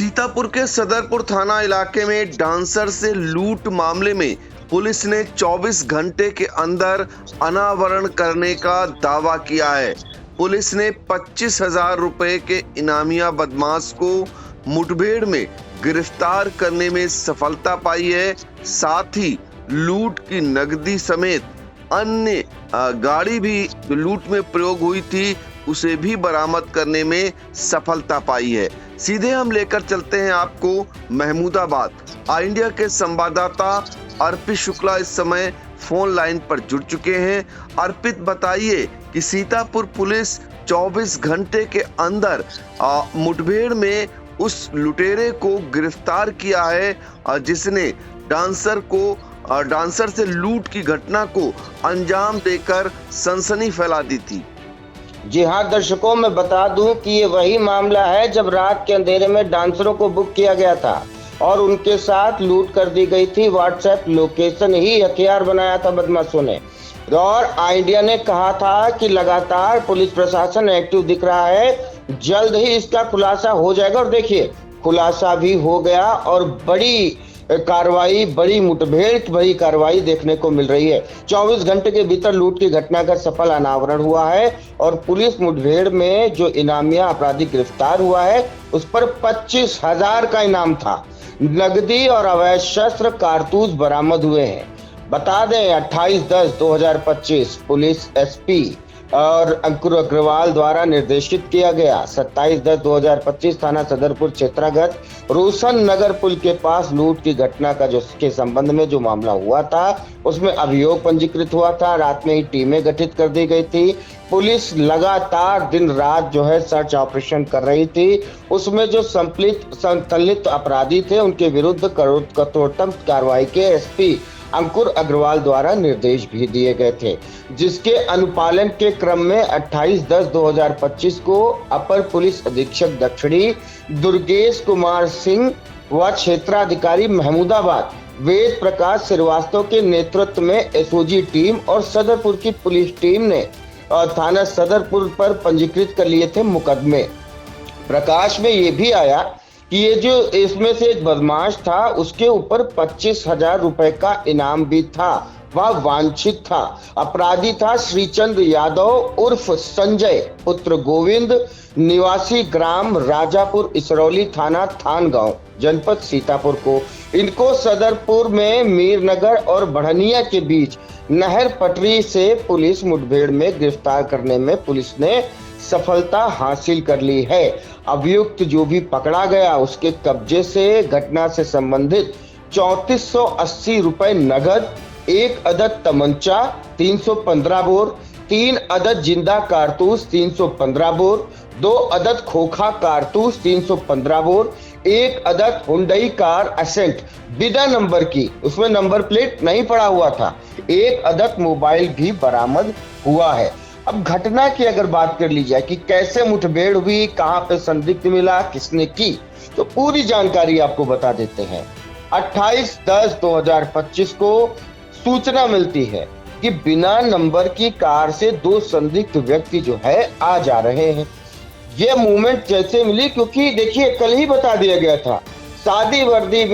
सीतापुर के सदरपुर थाना इलाके में डांसर से लूट मामले में पुलिस ने 24 घंटे के अंदर अनावरण करने का दावा किया है। पुलिस ने 25,000 रुपए के इनामिया बदमाश को मुठभेड़ में गिरफ्तार करने में सफलता पाई है। साथ ही लूट की नकदी समेत अन्य गाड़ी भी जो लूट में प्रयोग हुई थी उसे भी बरामद करने में सफलता पाई है। सीधे हम लेकर चलते हैं आपको महमूदाबाद। आई इंडिया के संवाददाता अर्पित शुक्ला इस समय फोन लाइन पर जुड़ चुके हैं। अर्पित, बताइए कि सीतापुर पुलिस 24 घंटे के अंदर मुठभेड़ में उस लुटेरे को गिरफ्तार किया है जिसने डांसर से लूट की घटना को अंजाम देकर सनसनी फैला दी थी। जी हाँ दर्शकों, मैं बता दूं कि ये वही मामला है जब रात के अंधेरे में डांसरों को बुक किया गया था और उनके साथ लूट कर दी गई थी। व्हाट्सएप लोकेशन ही हथियार बनाया था बदमाशों ने। और आई इंडिया ने कहा था कि लगातार पुलिस प्रशासन एक्टिव दिख रहा है, जल्द ही इसका खुलासा हो जाएगा। और देखिए, खुलासा भी हो गया और बड़ी कार्रवाई, बड़ी मुठभेड़ भरी कार्रवाई देखने को मिल रही है। 24 घंटे के भीतर लूट की घटना का सफल अनावरण हुआ है और पुलिस मुठभेड़ में जो इनामिया अपराधी गिरफ्तार हुआ है उस पर 25,000 का इनाम था। नकदी और अवैध शस्त्र कारतूस बरामद हुए हैं। बता दें 28/10/2025 पुलिस एसपी और अंकुर अग्रवाल द्वारा निर्देशित किया गया 27/10/2025 थाना सदरपुर क्षेत्रागत रोशन नगर पुल के पास लूट की घटना का के संबंध में जो मामला हुआ था उसमें अभियोग पंजीकृत हुआ था। रात में ही टीमें गठित कर दी गई थी। पुलिस लगातार दिन रात जो है सर्च ऑपरेशन कर रही थी। उसमें जो संलिप्त अपराधी थे उनके विरुद्ध कठोरतम कार्रवाई के एसपी अंकुर अग्रवाल द्वारा निर्देश भी दिए गए थे, जिसके अनुपालन के क्रम में 28/10/2025 को अपर पुलिस अधीक्षक दक्षिणी दुर्गेश कुमार सिंह व क्षेत्राधिकारी महमूदाबाद वेद प्रकाश श्रीवास्तव के नेतृत्व में एसओजी टीम और सदरपुर की पुलिस टीम ने थाना सदरपुर पर पंजीकृत कर लिए थे मुकदमे। प्रकाश में ये भी आया कि ये जो इसमें से एक बदमाश था उसके ऊपर 25,000 रुपए का इनाम भी था। वह वांछित था। अपराधी था श्रीचंद यादव उर्फ संजय पुत्र गोविंद, निवासी ग्राम राजापुर इसरौली थाना थानगांव जनपद सीतापुर को। इनको सदरपुर में मीरनगर और बढ़निया के बीच नहर पटरी से पुलिस मुठभेड़ में गिरफ्तार करने में पुलिस ने सफलता हासिल कर ली है। अभियुक्त जो भी पकड़ा गया उसके कब्जे से घटना से संबंधित 3480 रुपए नगद, 1 अदद तमंचा 315 बोर, 3 अदद जिंदा कारतूस 315 बोर, 2 अदद खोखा कारतूस 315 बोर, 1 अदद हुंडई कार एसेंट बिना नंबर की, उसमें नंबर प्लेट नहीं पड़ा हुआ था, 1 अदद मोबाइल भी बरामद हुआ है। अब घटना की अगर बात कर ली जाए कि कैसे मुठभेड़ हुई, कहां पे संदिग्ध मिला, किसने की, तो पूरी जानकारी आपको बता देते हैं। 28/10/2025 को सूचना मिलती है कि बिना नंबर की कार से 2 संदिग्ध व्यक्ति जो है आ जा रहे हैं। ये मूवमेंट जैसे मिली, क्योंकि देखिए कल ही बता दिया गया था, सादी वर्दी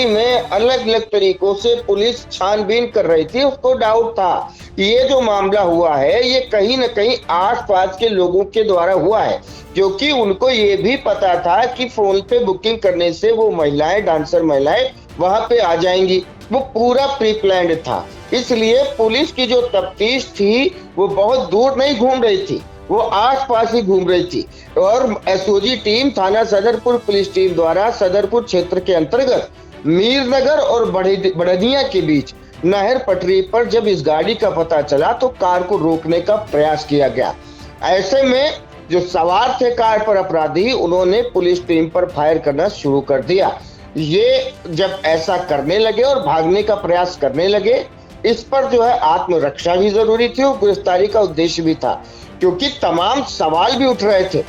में अलग अलग तरीकों से पुलिस छानबीन कर रही थी। उसको डाउट था कि ये जो मामला हुआ है ये कहीं न कहीं आसपास के लोगों के द्वारा हुआ है, क्योंकि उनको ये भी पता था कि फोन पे बुकिंग करने से वो महिलाएं, डांसर महिलाएं वहां पे आ जाएंगी। वो पूरा प्री प्लान्ड था। इसलिए पुलिस की जो तफ्तीश थी वो बहुत दूर नहीं घूम रही थी, वो आसपास ही घूम रही थी। और एसओजी टीम थाना सदरपुर पुलिस टीम द्वारा सदरपुर क्षेत्र के अंतर्गत मीरनगर और बढ़निया के बीच नहर पटरी पर जब इस गाड़ी का पता चला तो कार को रोकने का प्रयास किया गया। ऐसे में जो सवार थे कार पर अपराधी, उन्होंने पुलिस टीम पर फायर करना शुरू कर दिया। ये जब ऐसा करने लगे और भागने का प्रयास करने लगे, इस पर जो है आत्मरक्षा भी जरूरी थी और गिरफ्तारी का उद्देश्य भी था, क्योंकि तमाम सवाल भी उठ रहे थे।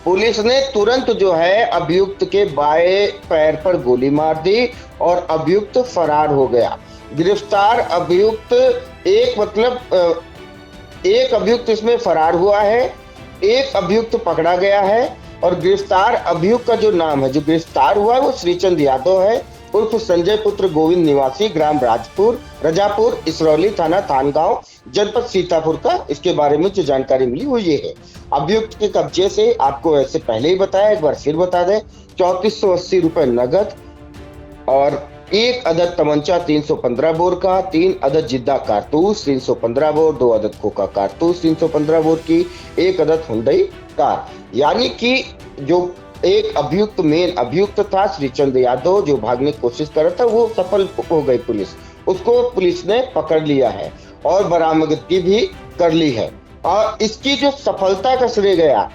पुलिस ने तुरंत जो है अभियुक्त के बाएं पैर पर गोली मार दी और अभियुक्त फरार हो गया। गिरफ्तार अभियुक्त एक अभियुक्त इसमें फरार हुआ है, एक अभियुक्त पकड़ा गया है और गिरफ्तार अभियुक्त का जो नाम है, जो गिरफ्तार हुआ है वो श्रीचंद यादव है उर्फ संजय पुत्र गोविंद, निवासी ग्राम रजापुर, इसरौली थाना थानगांव, जनपद सीतापुर का। इसके बारे में जो जानकारी मिली वो ये है। अभियुक्त के कब्जे से आपको ऐसे पहले ही बताया, एक बार फिर बता दें, 3480 रुपए नगद और 1 अदद तमंचा 315 बोर का, 3 अदद जिद्दा कारतूस 315 बोर, 2 अदद खोखा कारतूस 315 बोर की, 1 अदद हुंडई कार। यानी कि जो एक अभियुक्त, मेन अभियुक्त था श्रीचंद यादव, जो भागने की कोशिश कर रहा था, वो सफल हो गई पुलिस। उसको पुलिस ने पकड़ लिया है और बरामदगी भी कर ली है। और इसकी जो सफलता का श्रेय गया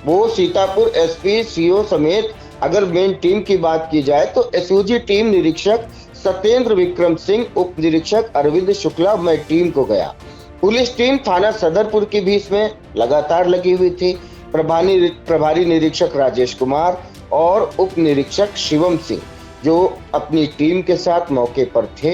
वो सीतापुर एसपी, सीओ समेत अगर मेन टीम की बात की जाए तो एसओजी टीम निरीक्षक सत्येंद्र विक्रम सिंह, उप निरीक्षक अरविंद शुक्ला में टीम को गया। पुलिस टीम थाना सदरपुर की भी इसमें लगातार लगी हुई थी। प्रभारी निरीक्षक राजेश कुमार और उप निरीक्षक शिवम सिंह जो अपनी टीम के साथ मौके पर थे।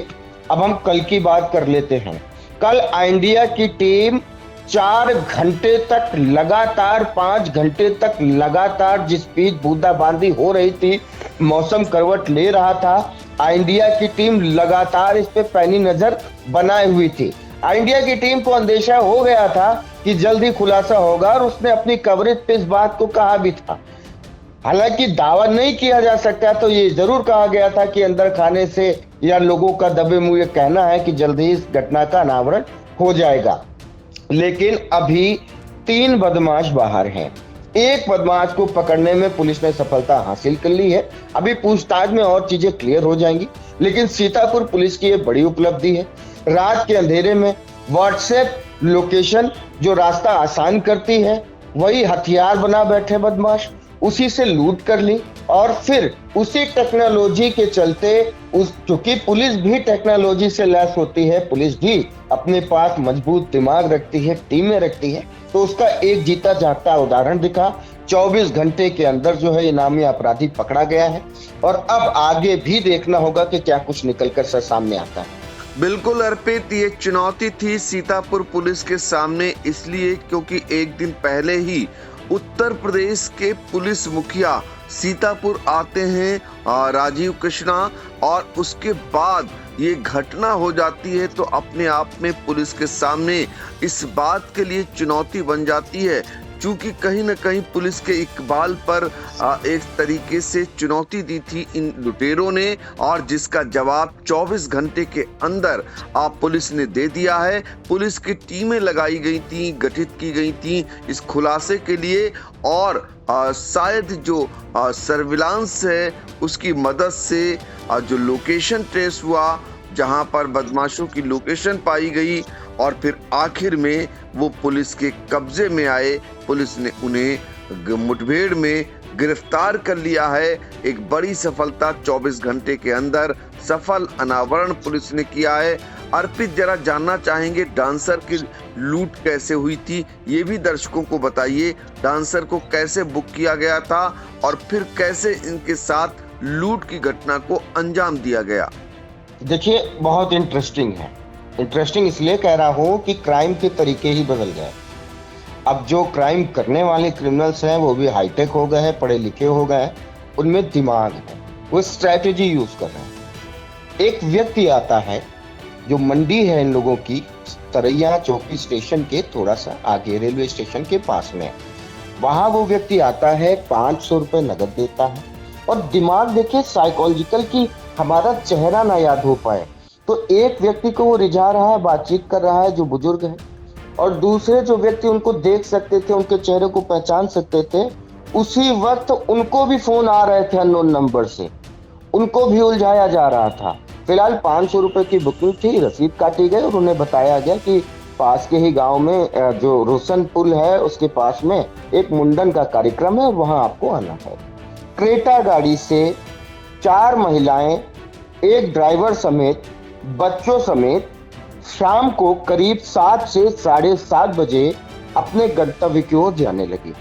अब हम कल की बात कर लेते हैं। कल इंडिया की टीम 4 घंटे तक लगातार, 5 घंटे तक लगातार जिस बीच बूंदाबांदी हो रही थी, मौसम करवट ले रहा था, इंडिया की टीम लगातार इस पे पैनी नजर बनाए हुई थी। इंडिया की टीम को अंदेशा हो गया था कि जल्द ही खुलासा होगा और उसने अपनी कवरेज पे इस बात को कहा भी था। हालांकि दावा नहीं किया जा सकता, तो ये जरूर कहा गया था कि अंदर खाने से या लोगों का दबे मुंह ये कहना है कि जल्द ही इस घटना का अनावरण हो जाएगा। लेकिन अभी 3 बदमाश बाहर हैं। एक बदमाश को पकड़ने में पुलिस ने सफलता हासिल कर ली है। अभी पूछताछ में और चीजें क्लियर हो जाएंगी, लेकिन सीतापुर पुलिस की ये बड़ी उपलब्धि है। रात के अंधेरे में व्हाट्सएप लोकेशन जो रास्ता आसान करती है, वही हथियार बना बैठे बदमाश, उसी से लूट कर ली और फिर उसी टेक्नोलॉजी के चलते, क्योंकि पुलिस भी टेक्नोलॉजी से लैस होती है, पुलिस भी अपने पास मजबूत दिमाग रखती है, टीमें रखती है, तो उसका एक जीता जागता उदाहरण दिखा। 24 घंटे के अंदर जो है इनामी अपराधी पकड़ा गया है और अब आगे भी देखना होगा कि क्या कुछ निकलकर सामने आता है। बिल्कुल अर्पित, ये चुनौती थी सीतापुर पुलिस के सामने, इसलिए क्योंकि एक दिन पहले ही उत्तर प्रदेश के पुलिस मुखिया सीतापुर आते हैं, राजीव कृष्णा, और उसके बाद ये घटना हो जाती है, तो अपने आप में पुलिस के सामने इस बात के लिए चुनौती बन जाती है, क्योंकि कहीं न कहीं पुलिस के इकबाल पर एक तरीके से चुनौती दी थी इन लुटेरों ने, और जिसका जवाब 24 घंटे के अंदर पुलिस ने दे दिया है। पुलिस की टीमें लगाई गई थी, गठित की गई थी इस खुलासे के लिए, और शायद जो सर्विलांस है उसकी मदद से जो लोकेशन ट्रेस हुआ, जहां पर बदमाशों की लोकेशन पाई गई, और फिर आखिर में वो पुलिस के कब्जे में आए। पुलिस ने उन्हें मुठभेड़ में गिरफ्तार कर लिया है। एक बड़ी सफलता, 24 घंटे के अंदर सफल अनावरण पुलिस ने किया है। अर्पित, जरा जानना चाहेंगे डांसर की लूट कैसे हुई थी, ये भी दर्शकों को बताइए। डांसर को कैसे बुक किया गया था और फिर कैसे इनके साथ लूट की घटना को अंजाम दिया गया? देखिए, बहुत इंटरेस्टिंग है। इंटरेस्टिंग इसलिए कह रहा हूँ कि क्राइम के तरीके ही बदल गए। अब जो क्राइम करने वाले क्रिमिनल्स हैं वो भी हाईटेक हो गए हैं, पढ़े लिखे हो गए हैं, उनमें दिमाग है, वो स्ट्रैटेजी यूज कर रहे हैं। एक व्यक्ति आता है, जो मंडी है इन लोगों की, तरैया चौकी स्टेशन के थोड़ा सा आगे, रेलवे स्टेशन के पास में, वहां वो व्यक्ति आता है, 500 रुपए नगद देता है। और दिमाग देखिए साइकोलॉजिकल की, हमारा चेहरा ना याद हो पाए, तो एक व्यक्ति को वो रिझा रहा है, बातचीत कर रहा है जो बुजुर्ग है, और दूसरे जो व्यक्ति उनको देख सकते थे, उनके चेहरे को पहचान सकते थे, उसी वक्त उनको भी फोन आ रहे थे अननोन नंबर से, उनको भी उलझाया जा रहा था। फिलहाल 500 रुपए की बुकिंग थी, रसीद काटी गई और उन्हें बताया गया कि पास के ही गांव में जो रोशन पुल है उसके पास में एक मुंडन का कार्यक्रम है, वहां आपको आना है। क्रेटा गाड़ी से 4 महिलाएं, एक ड्राइवर समेत, बच्चों समेत शाम को करीब 7 से 7:30 बजे अपने गंतव्य की ओर जाने लगी।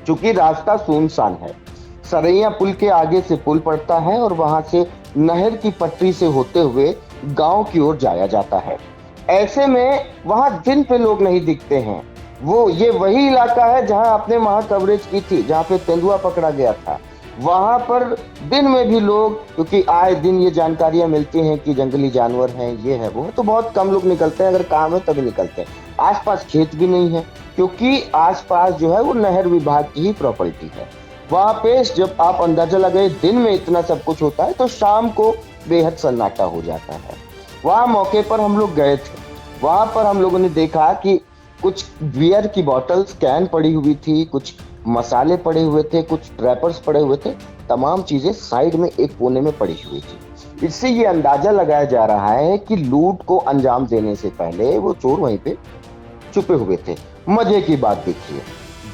चूंकि रास्ता सुनसान है, सरैया पुल के आगे से पुल पड़ता है और वहां से नहर की पटरी से होते हुए गांव की ओर जाया जाता है। ऐसे में वहां दिन पे लोग नहीं दिखते हैं, वो ये वही इलाका है जहां आपने वहां कवरेज की थी, जहां पे तेंदुआ पकड़ा गया था। वहां पर दिन में भी लोग, क्योंकि आए दिन ये जानकारियां मिलती हैं कि जंगली जानवर हैं, ये है वो है, तो बहुत कम लोग निकलते हैं, अगर काम है तभी निकलते हैं। आसपास खेत भी नहीं है, क्योंकि आसपास जो है वो नहर विभाग की ही प्रॉपर्टी है। वहां पे जब आप अंदाजा लगाए दिन में इतना सब कुछ होता है, तो शाम को बेहद सन्नाटा हो जाता है। वहां मौके पर हम लोग गए थे। वहां पर हम लोगों ने देखा कि कुछ बियर की बॉटल्स, कैन पड़ी हुई थी, कुछ मसाले पड़े हुए थे, कुछ ट्रैपर्स पड़े हुए थे, तमाम चीजें साइड में एक कोने में पड़ी हुई थी। इससे ये अंदाजा लगाया जा रहा है कि लूट को अंजाम देने से पहले वो चोर वहीं पे छुपे हुए थे। मजे की बात देखिए,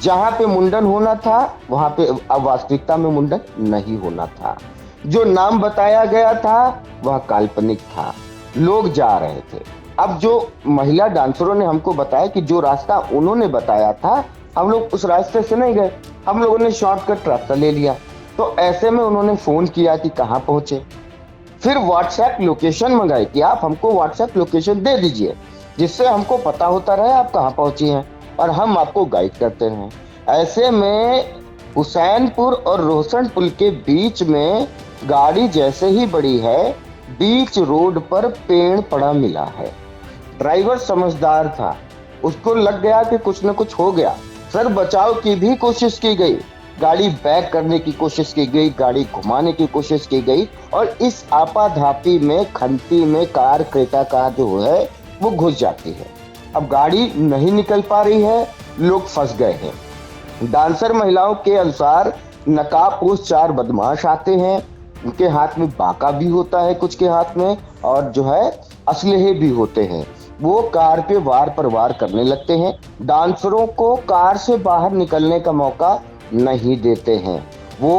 जहां पे मुंडन होना था वहां पे अब वास्तविकता में मुंडन नहीं होना था। जो नाम बताया गया था वह काल्पनिक था, लोग जा रहे थे। अब जो महिला डांसरों ने हमको बताया कि जो रास्ता उन्होंने बताया था, हम लोग उस रास्ते से नहीं गए, हम लोगों ने शॉर्टकट रास्ता ले लिया। तो ऐसे में उन्होंने फोन किया कि कहाँ पहुंचे, फिर व्हाट्सएप लोकेशन मंगाई कि आप हमको व्हाट्सएप लोकेशन दे दीजिए, जिससे हमको पता होता रहे आप कहाँ पहुंची हैं और हम आपको गाइड करते रहें। ऐसे में हुसैनपुर और रोशनपुर के बीच में गाड़ी जैसे ही बढ़ी है, बीच रोड पर पेड़ पड़ा मिला है। ड्राइवर समझदार था, उसको लग गया कि कुछ न कुछ हो गया। सर बचाव की भी कोशिश की गई, गाड़ी बैक करने की कोशिश की गई, गाड़ी घुमाने की कोशिश की गई, और इस आपाधापी में, खंती में कार, क्रेटा कार जो है वो घुस जाती है। अब गाड़ी नहीं निकल पा रही है, लोग फंस गए हैं। डांसर महिलाओं के अनुसार नकाबपोश 4 बदमाश आते हैं, उनके हाथ में बाका भी होता है, कुछ के हाथ में, और जो है असलहे भी होते हैं। वो कार पे वार पर वार करने लगते हैं। डांसरों को कार से बाहर निकलने का मौका नहीं देते हैं। वो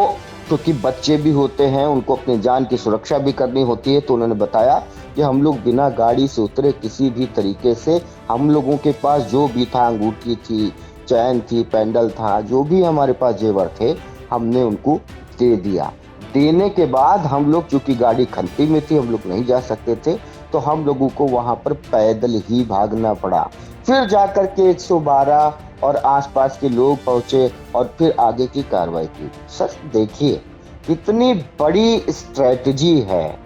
क्योंकि बच्चे भी होते हैं, उनको अपनी जान की सुरक्षा भी करनी होती है, तो उन्होंने बताया कि हम लोग बिना गाड़ी से उतरे किसी भी तरीके से, हम लोगों के पास जो भी था, अंगूठी थी, चैन थी, पेंडल था, जो भी हमारे पास जेवर थे, हमने उनको दे दिया। देने के बाद हम लोग, चूंकि गाड़ी खंती में थी, हम लोग नहीं जा सकते थे, तो हम लोगों को वहां पर पैदल ही भागना पड़ा। फिर जाकर के 112 और आसपास के लोग पहुंचे और फिर आगे की कार्रवाई की। सर देखिए, कितनी बड़ी स्ट्रेटजी है।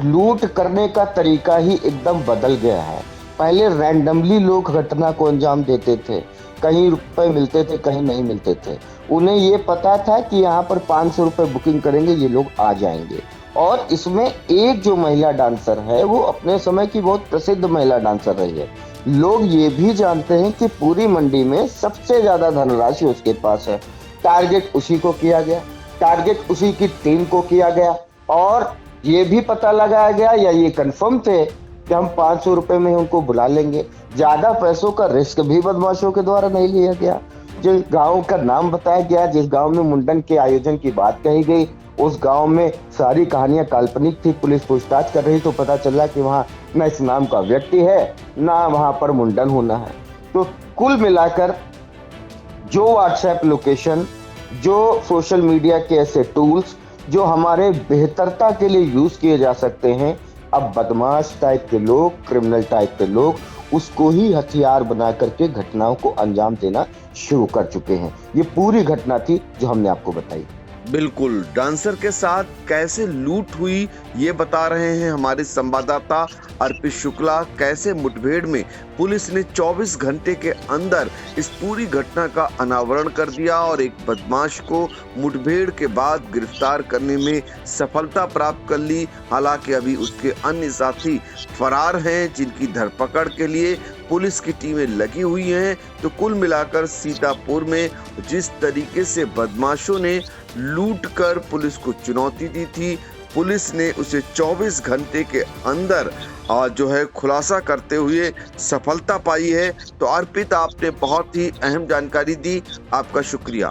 लूट करने का तरीका ही एकदम बदल गया है। पहले रैंडमली लोग घटना को अंजाम देते थे, कहीं रुपए मिलते थे, कहीं नहीं मिलते थे। उन्हें ये पता था कि यहाँ पर 500 रुपए बुकिंग करेंगे, ये लोग आ जाएंगे। और इसमें एक जो महिला डांसर है, वो अपने समय की बहुत प्रसिद्ध महिला डांसर रही है। लोग ये भी जानते हैं कि पूरी मंडी में सबसे ज्यादा धनराशि उसके पास है। टारगेट उसी को किया गया, टारगेट उसी की टीम को किया गया, और ये भी पता लगाया गया, या ये कंफर्म थे कि हम 500 रुपए में उनको बुला लेंगे। ज्यादा पैसों का रिस्क भी बदमाशों के द्वारा नहीं लिया गया। जिस गांव का नाम बताया गया, जिस गांव में मुंडन के आयोजन की बात कही गई, उस गांव में सारी कहानियां काल्पनिक थी। पुलिस पूछताछ कर रही तो पता चला कि वहां न इस नाम का व्यक्ति है, ना वहां पर मुंडन होना है। तो कुल मिलाकर जो व्हाट्सएप लोकेशन, जो सोशल मीडिया के ऐसे टूल्स जो हमारे बेहतरता के लिए यूज किए जा सकते हैं, अब बदमाश टाइप के लोग, क्रिमिनल टाइप के लोग उसको ही हथियार बना करके घटनाओं को अंजाम देना शुरू कर चुके हैं। ये पूरी घटना थी जो हमने आपको बताई। बिल्कुल, डांसर के साथ कैसे लूट हुई ये बता रहे हैं हमारे संवाददाता अर्पित शुक्ला। कैसे मुठभेड़ में पुलिस ने 24 घंटे के अंदर इस पूरी घटना का अनावरण कर दिया और एक बदमाश को मुठभेड़ के बाद गिरफ्तार करने में सफलता प्राप्त कर ली। हालांकि अभी उसके अन्य साथी फरार हैं, जिनकी धरपकड़ के लिए पुलिस की टीमें लगी हुई हैं। तो कुल मिलाकर सीतापुर में जिस तरीके से बदमाशों ने लूट कर पुलिस को चुनौती दी थी, पुलिस ने उसे 24 घंटे के अंदर जो है खुलासा करते हुए सफलता पाई है। तो अर्पित, आपने बहुत ही अहम जानकारी दी, आपका शुक्रिया।